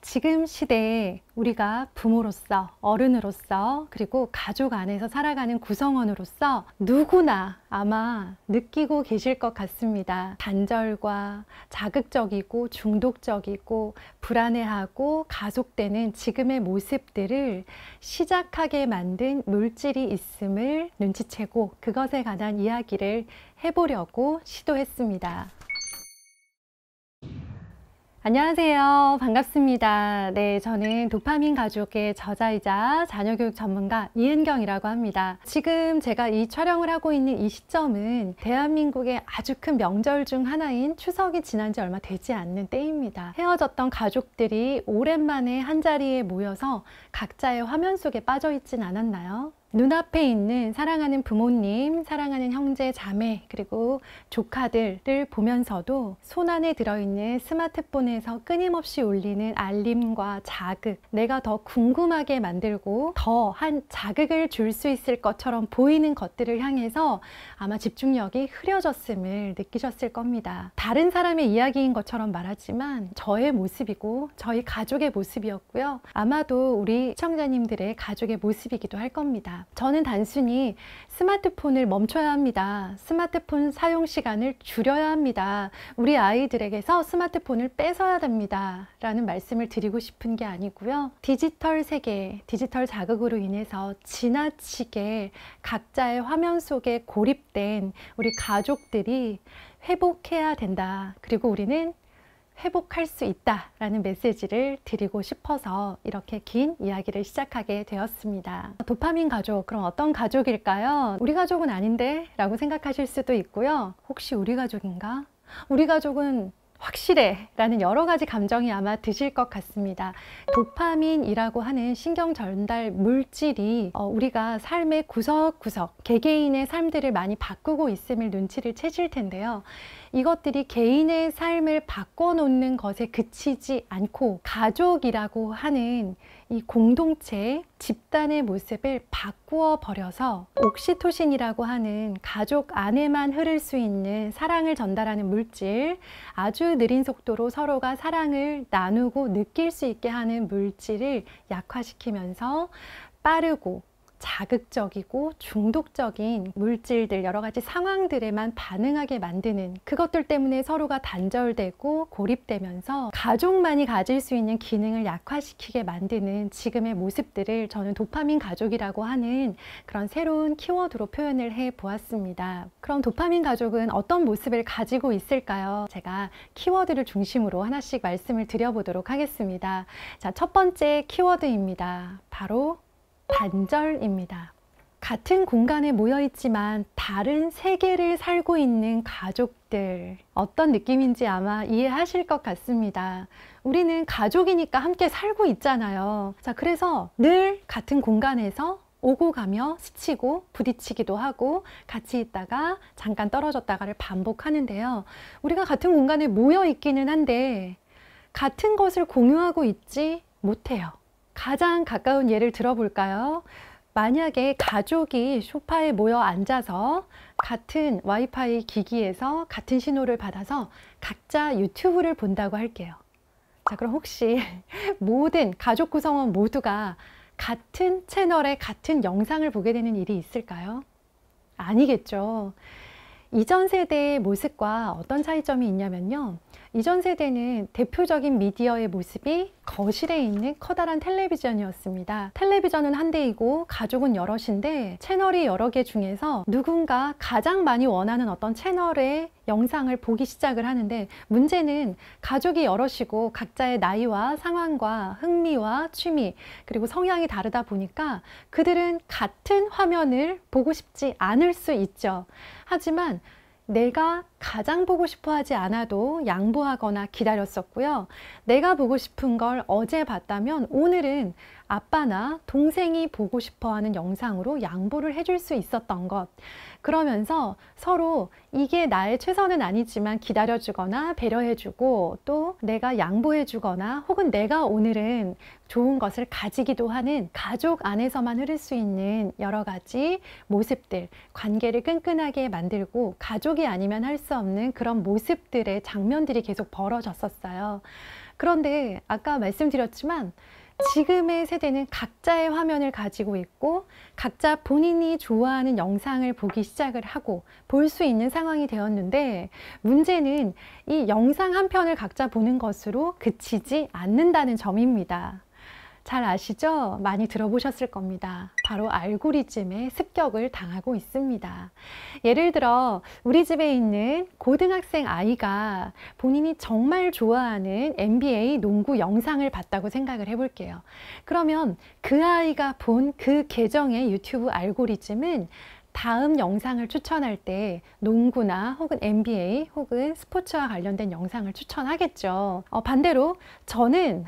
지금 시대에 우리가 부모로서, 어른으로서, 그리고 가족 안에서 살아가는 구성원으로서 누구나 아마 느끼고 계실 것 같습니다. 단절과 자극적이고 중독적이고 불안해하고 가속되는 지금의 모습들을 시작하게 만든 물질이 있음을 눈치채고 그것에 관한 이야기를 해보려고 시도했습니다. 안녕하세요. 반갑습니다. 네, 저는 도파민 가족의 저자이자 자녀교육 전문가 이은경이라고 합니다. 지금 제가 이 촬영을 하고 있는 이 시점은 대한민국의 아주 큰 명절 중 하나인 추석이 지난 지 얼마 되지 않는 때입니다. 헤어졌던 가족들이 오랜만에 한자리에 모여서 각자의 화면 속에 빠져 있진 않았나요? 눈앞에 있는 사랑하는 부모님, 사랑하는 형제, 자매, 그리고 조카들을 보면서도 손안에 들어있는 스마트폰에서 끊임없이 울리는 알림과 자극, 내가 더 궁금하게 만들고 더한 자극을 줄 수 있을 것처럼 보이는 것들을 향해서 아마 집중력이 흐려졌음을 느끼셨을 겁니다. 다른 사람의 이야기인 것처럼 말하지만 저의 모습이고 저희 가족의 모습이었고요. 아마도 우리 시청자님들의 가족의 모습이기도 할 겁니다. 저는 단순히 스마트폰을 멈춰야 합니다. 스마트폰 사용 시간을 줄여야 합니다. 우리 아이들에게서 스마트폰을 뺏어야 됩니다. 라는 말씀을 드리고 싶은 게 아니고요. 디지털 세계, 디지털 자극으로 인해서 지나치게 각자의 화면 속에 고립된 우리 가족들이 회복해야 된다. 그리고 우리는 회복할 수 있다라는 메시지를 드리고 싶어서 이렇게 긴 이야기를 시작하게 되었습니다. 도파민 가족, 그럼 어떤 가족일까요? 우리 가족은 아닌데? 라고 생각하실 수도 있고요. 혹시 우리 가족인가? 우리 가족은 확실해 라는 여러 가지 감정이 아마 드실 것 같습니다. 도파민이라고 하는 신경 전달 물질이 우리가 삶의 구석구석 개개인의 삶들을 많이 바꾸고 있음을 눈치를 채실 텐데요. 이것들이 개인의 삶을 바꿔놓는 것에 그치지 않고 가족이라고 하는 이 공동체, 집단의 모습을 바꾸어 버려서 옥시토신이라고 하는 가족 안에만 흐를 수 있는 사랑을 전달하는 물질, 아주 느린 속도로 서로가 사랑을 나누고 느낄 수 있게 하는 물질을 약화시키면서 빠르고 자극적이고 중독적인 물질들, 여러 가지 상황들에만 반응하게 만드는, 그것들 때문에 서로가 단절되고 고립되면서 가족만이 가질 수 있는 기능을 약화시키게 만드는 지금의 모습들을 저는 도파민 가족이라고 하는 그런 새로운 키워드로 표현을 해 보았습니다. 그럼 도파민 가족은 어떤 모습을 가지고 있을까요? 제가 키워드를 중심으로 하나씩 말씀을 드려보도록 하겠습니다. 자, 첫 번째 키워드입니다. 바로 단절입니다. 같은 공간에 모여 있지만 다른 세계를 살고 있는 가족들, 어떤 느낌인지 아마 이해하실 것 같습니다. 우리는 가족이니까 함께 살고 있잖아요. 자, 그래서 늘 같은 공간에서 오고 가며 스치고 부딪히기도 하고 같이 있다가 잠깐 떨어졌다가를 반복하는데요. 우리가 같은 공간에 모여 있기는 한데 같은 것을 공유하고 있지 못해요. 가장 가까운 예를 들어볼까요? 만약에 가족이 소파에 모여 앉아서 같은 와이파이 기기에서 같은 신호를 받아서 각자 유튜브를 본다고 할게요. 자, 그럼 혹시 모든 가족 구성원 모두가 같은 채널에 같은 영상을 보게 되는 일이 있을까요? 아니겠죠. 이전 세대의 모습과 어떤 차이점이 있냐면요. 이전 세대는 대표적인 미디어의 모습이 거실에 있는 커다란 텔레비전이었습니다. 텔레비전은 한 대이고 가족은 여럿인데 채널이 여러 개 중에서 누군가 가장 많이 원하는 어떤 채널의 영상을 보기 시작을 하는데, 문제는 가족이 여럿이고 각자의 나이와 상황과 흥미와 취미 그리고 성향이 다르다 보니까 그들은 같은 화면을 보고 싶지 않을 수 있죠. 하지만 내가 가장 보고 싶어 하지 않아도 양보하거나 기다렸었고요. 내가 보고 싶은 걸 어제 봤다면 오늘은 아빠나 동생이 보고 싶어 하는 영상으로 양보를 해줄 수 있었던 것. 그러면서 서로 이게 나의 최선은 아니지만 기다려주거나 배려해주고 또 내가 양보해주거나 혹은 내가 오늘은 좋은 것을 가지기도 하는 가족 안에서만 흐를 수 있는 여러 가지 모습들, 관계를 끈끈하게 만들고 가족이 아니면 할 수 없는 그런 모습들의 장면들이 계속 벌어졌었어요. 그런데 아까 말씀드렸지만 지금의 세대는 각자의 화면을 가지고 있고 각자 본인이 좋아하는 영상을 보기 시작을 하고 볼 수 있는 상황이 되었는데, 문제는 이 영상 한 편을 각자 보는 것으로 그치지 않는다는 점입니다. 잘 아시죠? 많이 들어보셨을 겁니다. 바로 알고리즘에 습격을 당하고 있습니다. 예를 들어 우리 집에 있는 고등학생 아이가 본인이 정말 좋아하는 NBA 농구 영상을 봤다고 생각을 해볼게요. 그러면 그 아이가 본 그 계정의 유튜브 알고리즘은 다음 영상을 추천할 때 농구나 혹은 NBA 혹은 스포츠와 관련된 영상을 추천하겠죠. 반대로 저는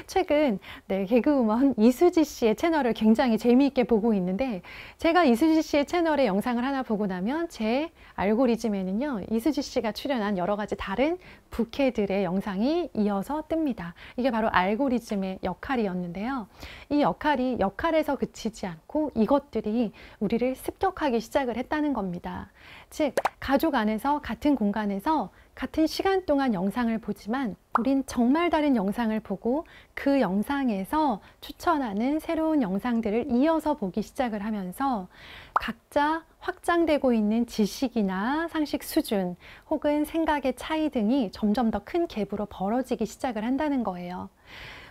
최근 개그우먼 이수지 씨의 채널을 굉장히 재미있게 보고 있는데, 제가 이수지 씨의 채널의 영상을 하나 보고 나면 제 알고리즘에는요 이수지 씨가 출연한 여러 가지 다른 부캐들의 영상이 이어서 뜹니다. 이게 바로 알고리즘의 역할이었는데요. 이 역할이 역할에서 그치지 않고 이것들이 우리를 습격하기 시작을 했다는 겁니다. 즉 가족 안에서 같은 공간에서 같은 시간 동안 영상을 보지만 우린 정말 다른 영상을 보고 그 영상에서 추천하는 새로운 영상들을 이어서 보기 시작을 하면서 각자 확장되고 있는 지식이나 상식 수준 혹은 생각의 차이 등이 점점 더 큰 갭으로 벌어지기 시작을 한다는 거예요.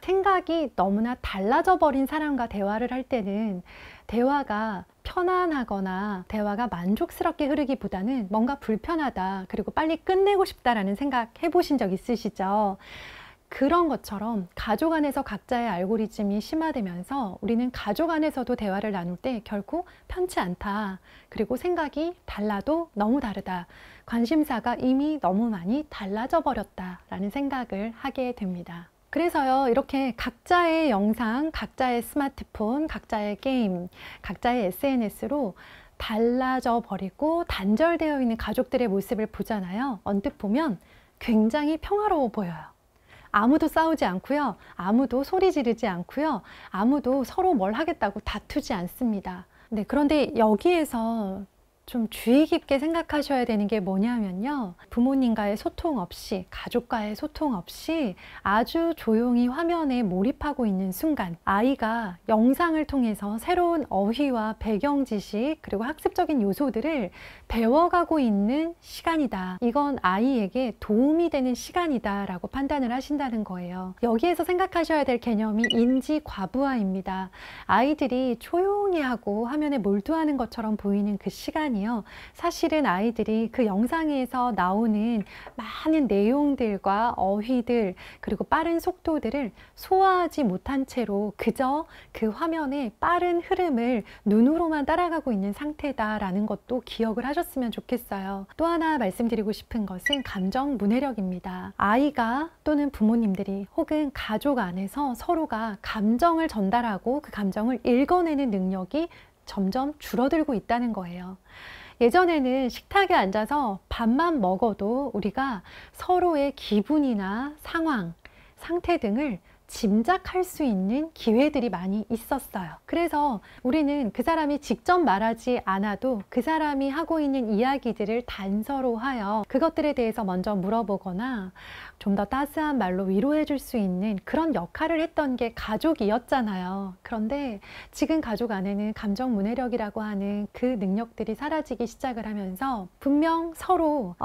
생각이 너무나 달라져 버린 사람과 대화를 할 때는 대화가 편안하거나 대화가 만족스럽게 흐르기보다는 뭔가 불편하다, 그리고 빨리 끝내고 싶다라는 생각 해보신 적 있으시죠? 그런 것처럼 가족 안에서 각자의 알고리즘이 심화되면서 우리는 가족 안에서도 대화를 나눌 때 결코 편치 않다, 그리고 생각이 달라도 너무 다르다, 관심사가 이미 너무 많이 달라져 버렸다라는 생각을 하게 됩니다. 그래서요, 이렇게 각자의 영상, 각자의 스마트폰, 각자의 게임, 각자의 SNS로 달라져 버리고 단절되어 있는 가족들의 모습을 보잖아요. 언뜻 보면 굉장히 평화로워 보여요. 아무도 싸우지 않고요, 아무도 소리 지르지 않고요, 아무도 서로 뭘 하겠다고 다투지 않습니다. 네, 그런데 여기에서 좀 주의 깊게 생각하셔야 되는 게 뭐냐면요, 부모님과의 소통 없이, 가족과의 소통 없이 아주 조용히 화면에 몰입하고 있는 순간 아이가 영상을 통해서 새로운 어휘와 배경 지식 그리고 학습적인 요소들을 배워가고 있는 시간이다, 이건 아이에게 도움이 되는 시간이다 라고 판단을 하신다는 거예요. 여기에서 생각하셔야 될 개념이 인지과부하입니다. 아이들이 조용히 하고 화면에 몰두하는 것처럼 보이는 그 시간이요, 사실은 아이들이 그 영상에서 나오는 많은 내용들과 어휘들 그리고 빠른 속도들을 소화하지 못한 채로 그저 그 화면의 빠른 흐름을 눈으로만 따라가고 있는 상태다라는 것도 기억을 하셨으면 좋겠어요. 또 하나 말씀드리고 싶은 것은 감정 문해력입니다. 아이가 또는 부모님들이 혹은 가족 안에서 서로가 감정을 전달하고 그 감정을 읽어내는 능력이 점점 줄어들고 있다는 거예요. 예전에는 식탁에 앉아서 밥만 먹어도 우리가 서로의 기분이나 상황, 상태 등을 짐작할 수 있는 기회들이 많이 있었어요. 그래서 우리는 그 사람이 직접 말하지 않아도 그 사람이 하고 있는 이야기들을 단서로 하여 그것들에 대해서 먼저 물어보거나 좀 더 따스한 말로 위로해 줄 수 있는 그런 역할을 했던 게 가족이었잖아요. 그런데 지금 가족 안에는 감정 문해력이라고 하는 그 능력들이 사라지기 시작을 하면서 분명 서로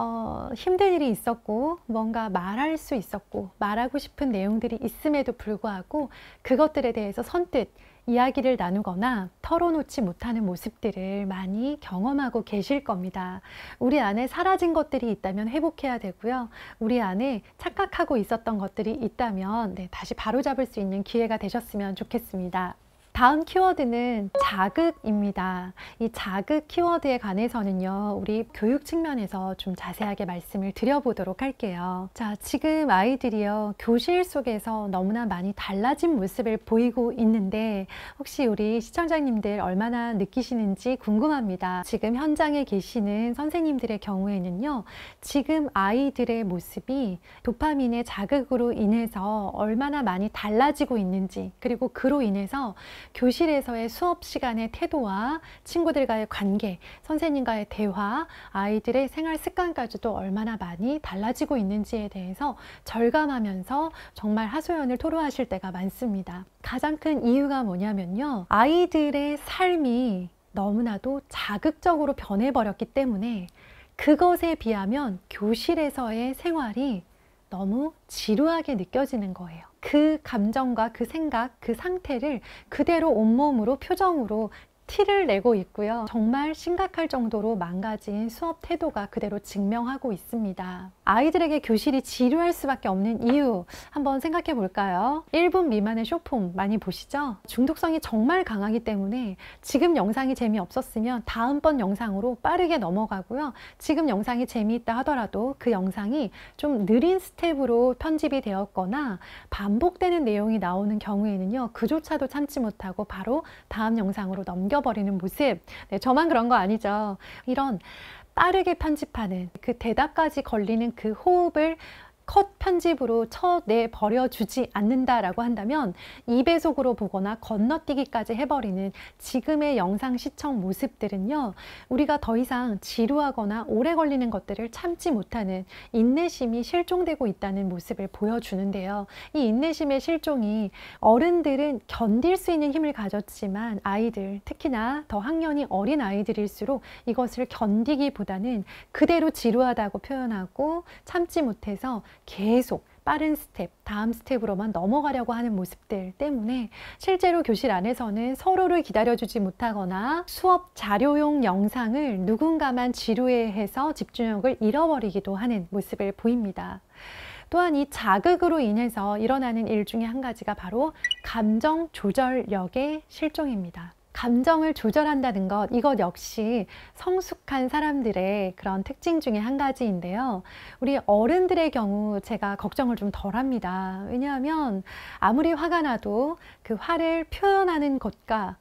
힘든 일이 있었고 뭔가 말할 수 있었고 말하고 싶은 내용들이 있음에도 불구하고 그것들에 대해서 선뜻 이야기를 나누거나 털어놓지 못하는 모습들을 많이 경험하고 계실 겁니다. 우리 안에 사라진 것들이 있다면 회복해야 되고요, 우리 안에 착각하고 있었던 것들이 있다면 다시 바로잡을 수 있는 기회가 되셨으면 좋겠습니다. 다음 키워드는 자극입니다. 이 자극 키워드에 관해서는요, 우리 교육 측면에서 좀 자세하게 말씀을 드려보도록 할게요. 자, 지금 아이들이요, 교실 속에서 너무나 많이 달라진 모습을 보이고 있는데 혹시 우리 시청자님들 얼마나 느끼시는지 궁금합니다. 지금 현장에 계시는 선생님들의 경우에는요, 지금 아이들의 모습이 도파민의 자극으로 인해서 얼마나 많이 달라지고 있는지, 그리고 그로 인해서 교실에서의 수업 시간의 태도와 친구들과의 관계, 선생님과의 대화, 아이들의 생활 습관까지도 얼마나 많이 달라지고 있는지에 대해서 절감하면서 정말 하소연을 토로하실 때가 많습니다. 가장 큰 이유가 뭐냐면요, 아이들의 삶이 너무나도 자극적으로 변해버렸기 때문에 그것에 비하면 교실에서의 생활이 너무 지루하게 느껴지는 거예요. 그 감정과 그 생각, 그 상태를 그대로 온몸으로, 표정으로 티를 내고 있고요. 정말 심각할 정도로 망가진 수업 태도가 그대로 증명하고 있습니다. 아이들에게 교실이 지루할 수밖에 없는 이유 한번 생각해 볼까요? 1분 미만의 숏폼 많이 보시죠? 중독성이 정말 강하기 때문에 지금 영상이 재미없었으면 다음번 영상으로 빠르게 넘어가고요. 지금 영상이 재미있다 하더라도 그 영상이 좀 느린 스텝으로 편집이 되었거나 반복되는 내용이 나오는 경우에는요, 그조차도 참지 못하고 바로 다음 영상으로 넘겨버리는 모습. 네, 저만 그런 거 아니죠. 이런 빠르게 편집하는, 그 대답까지 걸리는 그 호흡을 컷 편집으로 쳐내버려 주지 않는다라고 한다면 2배속으로 보거나 건너뛰기까지 해버리는 지금의 영상 시청 모습들은요, 우리가 더 이상 지루하거나 오래 걸리는 것들을 참지 못하는 인내심이 실종되고 있다는 모습을 보여주는데요. 이 인내심의 실종이, 어른들은 견딜 수 있는 힘을 가졌지만 아이들, 특히나 더 학년이 어린 아이들일수록 이것을 견디기보다는 그대로 지루하다고 표현하고 참지 못해서 계속 빠른 스텝, 다음 스텝으로만 넘어가려고 하는 모습들 때문에 실제로 교실 안에서는 서로를 기다려주지 못하거나 수업 자료용 영상을 누군가만 지루해해서 집중력을 잃어버리기도 하는 모습을 보입니다. 또한 이 자극으로 인해서 일어나는 일 중에 한 가지가 바로 감정 조절력의 실종입니다. 감정을 조절한다는 것, 이것 역시 성숙한 사람들의 그런 특징 중에 한 가지인데요. 우리 어른들의 경우 제가 걱정을 좀 덜 합니다. 왜냐하면 아무리 화가 나도 그 화를 표현하는 것과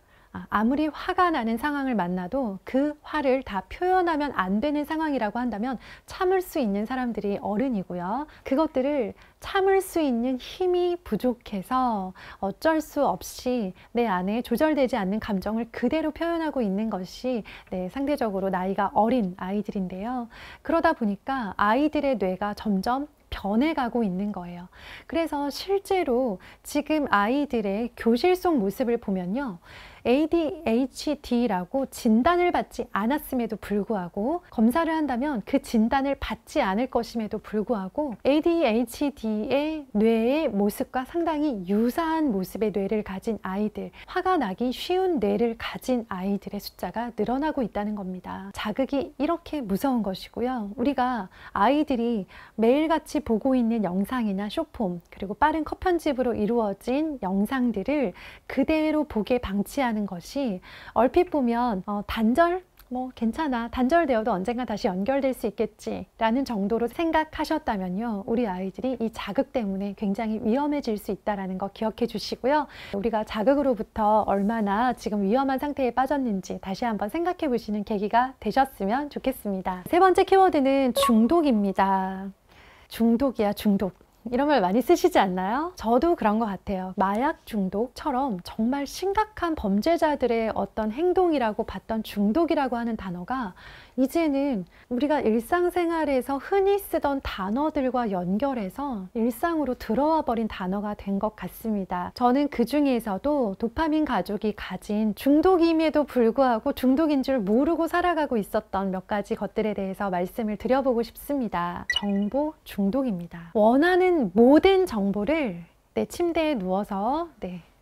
아무리 화가 나는 상황을 만나도 그 화를 다 표현하면 안 되는 상황이라고 한다면 참을 수 있는 사람들이 어른이고요. 그것들을 참을 수 있는 힘이 부족해서 어쩔 수 없이 내 안에 조절되지 않는 감정을 그대로 표현하고 있는 것이 상대적으로 나이가 어린 아이들인데요. 그러다 보니까 아이들의 뇌가 점점 변해가고 있는 거예요. 그래서 실제로 지금 아이들의 교실 속 모습을 보면요, ADHD라고 진단을 받지 않았음에도 불구하고, 검사를 한다면 그 진단을 받지 않을 것임에도 불구하고 ADHD의 뇌의 모습과 상당히 유사한 모습의 뇌를 가진 아이들, 화가 나기 쉬운 뇌를 가진 아이들의 숫자가 늘어나고 있다는 겁니다. 자극이 이렇게 무서운 것이고요. 우리가 아이들이 매일같이 보고 있는 영상이나 숏폼, 그리고 빠른 컷 편집으로 이루어진 영상들을 그대로 보게 방치하는 것이 얼핏 보면 단절? 괜찮아, 단절되어도 언젠가 다시 연결될 수 있겠지 라는 정도로 생각하셨다면요, 우리 아이들이 이 자극 때문에 굉장히 위험해질 수 있다는 거 기억해 주시고요. 우리가 자극으로부터 얼마나 지금 위험한 상태에 빠졌는지 다시 한번 생각해 보시는 계기가 되셨으면 좋겠습니다. 세 번째 키워드는 중독입니다. 중독이야, 중독. 이런 말 많이 쓰시지 않나요? 저도 그런 것 같아요. 마약 중독처럼 정말 심각한 범죄자들의 어떤 행동이라고 봤던 중독이라고 하는 단어가 이제는 우리가 일상생활에서 흔히 쓰던 단어들과 연결해서 일상으로 들어와 버린 단어가 된 것 같습니다. 저는 그 중에서도 도파민 가족이 가진 중독임에도 불구하고 중독인 줄 모르고 살아가고 있었던 몇 가지 것들에 대해서 말씀을 드려보고 싶습니다. 정보 중독입니다. 원하는 모든 정보를 내 침대에 누워서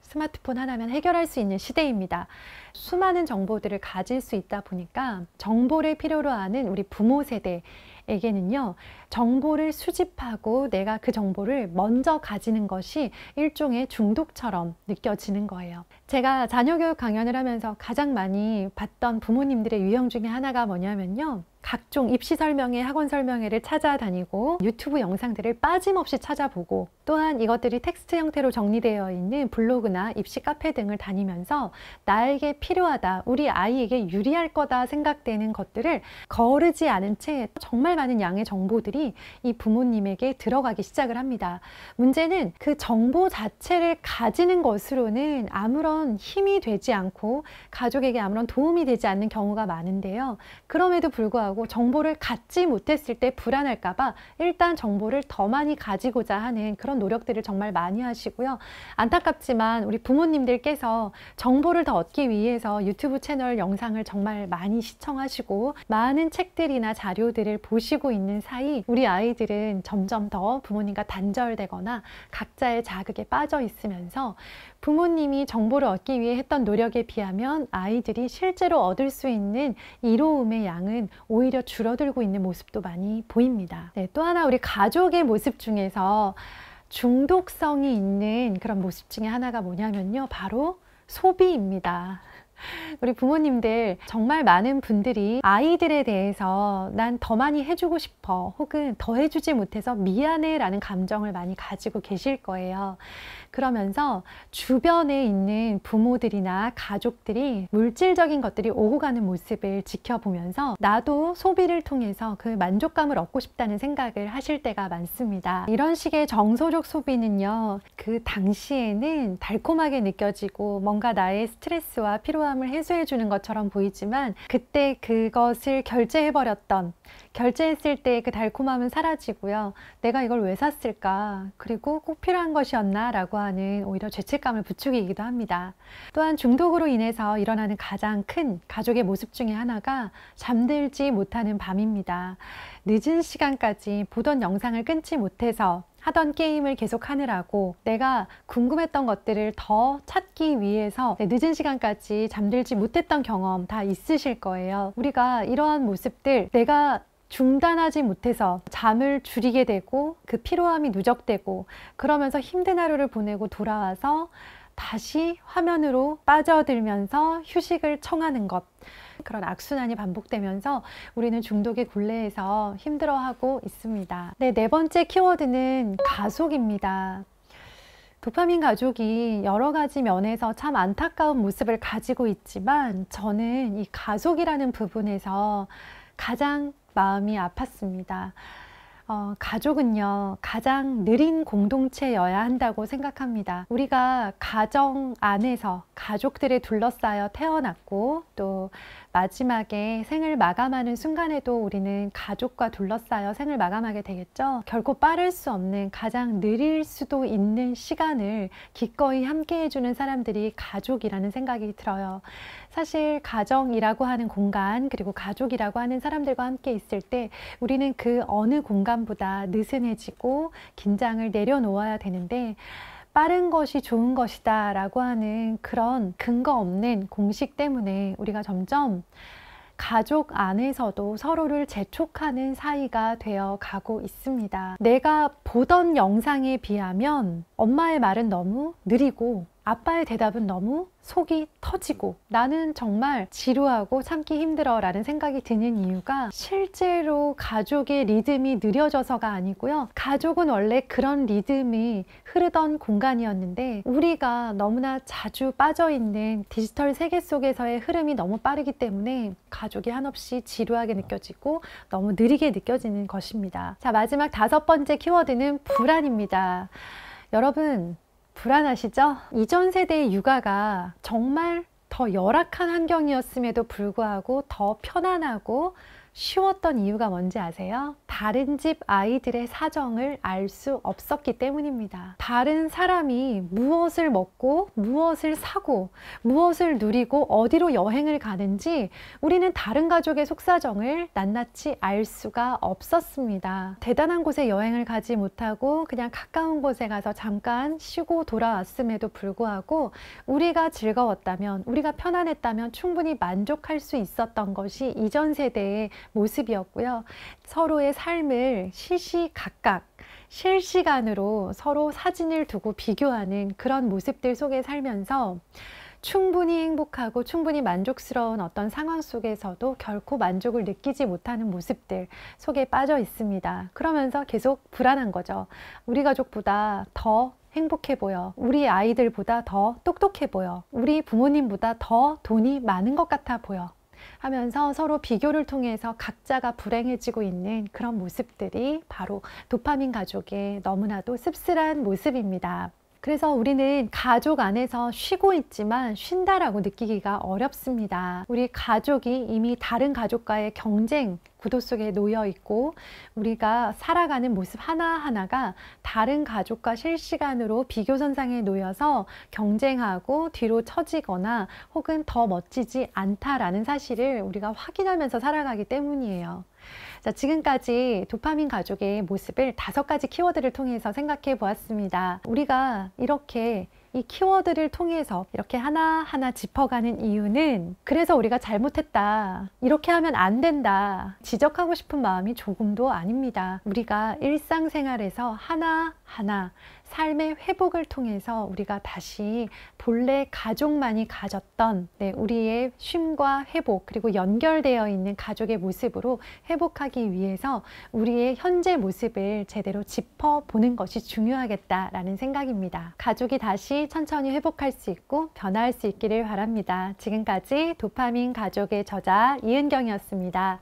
스마트폰 하나면 해결할 수 있는 시대입니다. 수많은 정보들을 가질 수 있다 보니까 정보를 필요로 하는 우리 부모 세대에게는요, 정보를 수집하고 내가 그 정보를 먼저 가지는 것이 일종의 중독처럼 느껴지는 거예요. 제가 자녀교육 강연을 하면서 가장 많이 봤던 부모님들의 유형 중에 하나가 뭐냐면요, 각종 입시 설명회, 학원 설명회를 찾아다니고 유튜브 영상들을 빠짐없이 찾아보고, 또한 이것들이 텍스트 형태로 정리되어 있는 블로그나 입시 카페 등을 다니면서 나에게 필요하다, 우리 아이에게 유리할 거다 생각되는 것들을 거르지 않은 채 정말 정말 많은 양의 정보들이 이 부모님에게 들어가기 시작을 합니다. 문제는 그 정보 자체를 가지는 것으로는 아무런 힘이 되지 않고 가족에게 아무런 도움이 되지 않는 경우가 많은데요. 그럼에도 불구하고 정보를 갖지 못했을 때 불안할까 봐 일단 정보를 더 많이 가지고자 하는 그런 노력들을 정말 많이 하시고요. 안타깝지만 우리 부모님들께서 정보를 더 얻기 위해서 유튜브 채널 영상을 정말 많이 시청하시고 많은 책들이나 자료들을 보시고 있는 사이 우리 아이들은 점점 더 부모님과 단절되거나 각자의 자극에 빠져 있으면서 부모님이 정보를 얻기 위해 했던 노력에 비하면 아이들이 실제로 얻을 수 있는 이로움의 양은 오히려 줄어들고 있는 모습도 많이 보입니다. 네, 또 하나 우리 가족의 모습 중에서 중독성이 있는 그런 모습 중에 하나가 뭐냐면요, 바로 소비입니다. 우리 부모님들 정말 많은 분들이 아이들에 대해서 난 더 많이 해주고 싶어, 혹은 더 해주지 못해서 미안해 라는 감정을 많이 가지고 계실 거예요. 그러면서 주변에 있는 부모들이나 가족들이 물질적인 것들이 오고 가는 모습을 지켜보면서 나도 소비를 통해서 그 만족감을 얻고 싶다는 생각을 하실 때가 많습니다. 이런 식의 정서적 소비는요, 그 당시에는 달콤하게 느껴지고 뭔가 나의 스트레스와 피로함을 해소해 주는 것처럼 보이지만 그때 그것을 결제했을 때 그 달콤함은 사라지고요. 내가 이걸 왜 샀을까? 그리고 꼭 필요한 것이었나? 라고 하는 오히려 죄책감을 부추기기도 합니다. 또한 중독으로 인해서 일어나는 가장 큰 가족의 모습 중에 하나가 잠들지 못하는 밤입니다. 늦은 시간까지 보던 영상을 끊지 못해서 하던 게임을 계속 하느라고 내가 궁금했던 것들을 더 찾기 위해서 늦은 시간까지 잠들지 못했던 경험 다 있으실 거예요. 우리가 이러한 모습들, 내가 중단하지 못해서 잠을 줄이게 되고 그 피로함이 누적되고 그러면서 힘든 하루를 보내고 돌아와서 다시 화면으로 빠져들면서 휴식을 청하는 것, 그런 악순환이 반복되면서 우리는 중독의 굴레에서 힘들어하고 있습니다. 네, 네 번째 키워드는 가족입니다. 도파민 가족이 여러 가지 면에서 참 안타까운 모습을 가지고 있지만 저는 이 가족이라는 부분에서 가장 마음이 아팠습니다. 가족은요, 가장 느린 공동체여야 한다고 생각합니다. 우리가 가정 안에서 가족들에 둘러싸여 태어났고 또 마지막에 생을 마감하는 순간에도 우리는 가족과 둘러싸여 생을 마감하게 되겠죠. 결코 빠를 수 없는, 가장 느릴 수도 있는 시간을 기꺼이 함께 해주는 사람들이 가족이라는 생각이 들어요. 사실 가정이라고 하는 공간, 그리고 가족이라고 하는 사람들과 함께 있을 때 우리는 그 어느 공간보다 느슨해지고 긴장을 내려놓아야 되는데, 빠른 것이 좋은 것이다 라고 하는 그런 근거 없는 공식 때문에 우리가 점점 가족 안에서도 서로를 재촉하는 사이가 되어 가고 있습니다. 내가 보던 영상에 비하면 엄마의 말은 너무 느리고 아빠의 대답은 너무 속이 터지고 나는 정말 지루하고 참기 힘들어 라는 생각이 드는 이유가 실제로 가족의 리듬이 느려져서가 아니고요. 가족은 원래 그런 리듬이 흐르던 공간이었는데 우리가 너무나 자주 빠져있는 디지털 세계 속에서의 흐름이 너무 빠르기 때문에 가족이 한없이 지루하게 느껴지고 너무 느리게 느껴지는 것입니다. 자, 마지막 다섯 번째 키워드는 불안입니다. 여러분, 불안하시죠? 이전 세대의 육아가 정말 더 열악한 환경이었음에도 불구하고 더 편안하고 쉬웠던 이유가 뭔지 아세요? 다른 집 아이들의 사정을 알 수 없었기 때문입니다. 다른 사람이 무엇을 먹고 무엇을 사고 무엇을 누리고 어디로 여행을 가는지 우리는 다른 가족의 속사정을 낱낱이 알 수가 없었습니다. 대단한 곳에 여행을 가지 못하고 그냥 가까운 곳에 가서 잠깐 쉬고 돌아왔음에도 불구하고 우리가 즐거웠다면, 우리가 편안했다면 충분히 만족할 수 있었던 것이 이전 세대의 모습이었고요. 서로의 삶을 시시각각 실시간으로 서로 사진을 두고 비교하는 그런 모습들 속에 살면서 충분히 행복하고 충분히 만족스러운 어떤 상황 속에서도 결코 만족을 느끼지 못하는 모습들 속에 빠져 있습니다. 그러면서 계속 불안한 거죠. 우리 가족보다 더 행복해 보여, 우리 아이들보다 더 똑똑해 보여, 우리 부모님보다 더 돈이 많은 것 같아 보여. 하면서 서로 비교를 통해서 각자가 불행해지고 있는 그런 모습들이 바로 도파민 가족의 너무나도 씁쓸한 모습입니다. 그래서 우리는 가족 안에서 쉬고 있지만 쉰다라고 느끼기가 어렵습니다. 우리 가족이 이미 다른 가족과의 경쟁 구도 속에 놓여 있고 우리가 살아가는 모습 하나하나가 다른 가족과 실시간으로 비교선상에 놓여서 경쟁하고 뒤로 처지거나 혹은 더 멋지지 않다라는 사실을 우리가 확인하면서 살아가기 때문이에요. 자, 지금까지 도파민 가족의 모습을 5가지 키워드를 통해서 생각해 보았습니다. 우리가 이렇게 이 키워드를 통해서 이렇게 하나하나 짚어가는 이유는 그래서 우리가 잘못했다, 이렇게 하면 안 된다, 지적하고 싶은 마음이 조금도 아닙니다. 우리가 일상생활에서 하나하나 삶의 회복을 통해서 우리가 다시 본래 가족만이 가졌던 우리의 쉼과 회복, 그리고 연결되어 있는 가족의 모습으로 회복하기 위해서 우리의 현재 모습을 제대로 짚어보는 것이 중요하겠다라는 생각입니다. 가족이 다시 천천히 회복할 수 있고 변화할 수 있기를 바랍니다. 지금까지 도파민 가족의 저자 이은경이었습니다.